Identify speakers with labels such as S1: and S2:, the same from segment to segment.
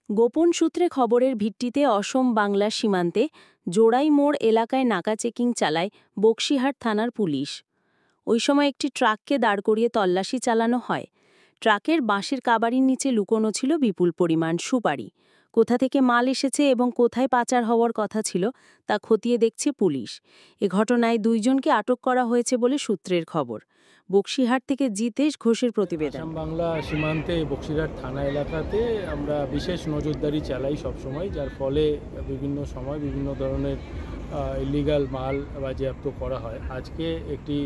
S1: গোপন সূত্রে খবরের ভিত্তিতে অসম বাংলা সীমান্তে জোড়াই মোড় এলাকায় নাকা চেকিং চালায় বকশীহাট থানার পুলিশ। ওই সময় একটি ট্রাককে দাঁড় করিয়ে তল্লাশি চালানো হয়। ট্রাকের বাঁশের কাবাড়ির নিচে লুকোনো ছিল বিপুল পরিমাণ সুপারি। কোথা থেকে মাল এসেছে এবং কোথায় পাচার হওয়ার কথা ছিল তা খতিয়ে দেখছে পুলিশ। এ ঘটনায় 2 জনকে আটক করা হয়েছে বলে সূত্রের খবর। বকশীহাট থেকে জিতেশ ঘোষের প্রতিবেদন।
S2: আসাম বাংলা সীমান্তে বকশীহাট থানা এলাকাতে আমরা বিশেষ নজরদারি চালাই সবসময়, যার ফলে বিভিন্ন সময় বিভিন্ন ধরনের ইলিগাল মাল বাজেয়াপ্ত করা হয়। আজকে একটি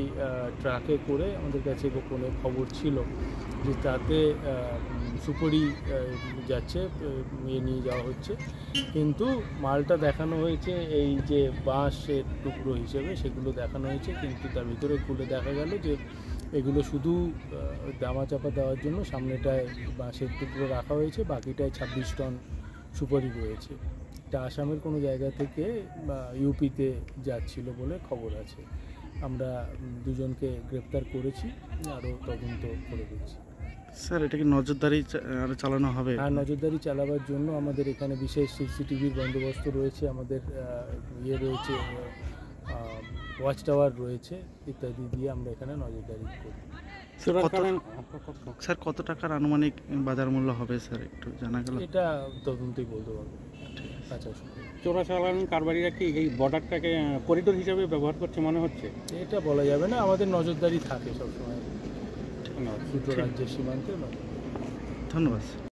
S2: ট্রাকে করে আমাদের কাছে গোপনে খবর ছিল যে তাতে সুপারি যাচ্ছে, নিয়ে যাওয়া হচ্ছে, কিন্তু মালটা দেখানো হয়েছে এই যে বাঁশের টুকরো হিসেবে, সেগুলো দেখানো হয়েছে, কিন্তু তার ভিতরে খুলে দেখা গেল যে এগুলো শুধু দামাচাপা দেওয়ার জন্য সামনেটায় বাঁশের টুকরো রাখা হয়েছে, বাকিটায় 26 টন সুপারি রয়েছে। এটা আসামের কোনো জায়গা থেকে বা ইউপিতে যাচ্ছিল বলে খবর আছে। আমরা 2 জনকে গ্রেপ্তার করেছি, আরও তদন্ত করে দিচ্ছি।
S3: স্যার, এটা কি নজরদারি আরও চালানো হবে?
S2: হ্যাঁ, নজরদারি চালাবার জন্য আমাদের এখানে বিশেষ সিসিটিভির বন্দোবস্ত রয়েছে, আমাদের রয়েছে, ওয়াচ টাওয়ার রয়েছে, ইত্যাদি দিয়ে আমরা এখানে নজরদারি করি।
S3: স্যার, কত টাকার আনুমানিক বাজার মূল্য হবে স্যার, একটু জানা গেল?
S2: এটা তদন্তই বলতে পারবো। আচ্ছা,
S4: চোরাচালান কারবারিরা কি এই বর্ডারটাকে করিডোর হিসেবে ব্যবহার করছে মনে হচ্ছে?
S2: এটা বলা যাবে না, আমাদের নজরদারি থাকে সবসময় দুটো রাজ্যের সীমান্তে।
S3: ধন্যবাদ।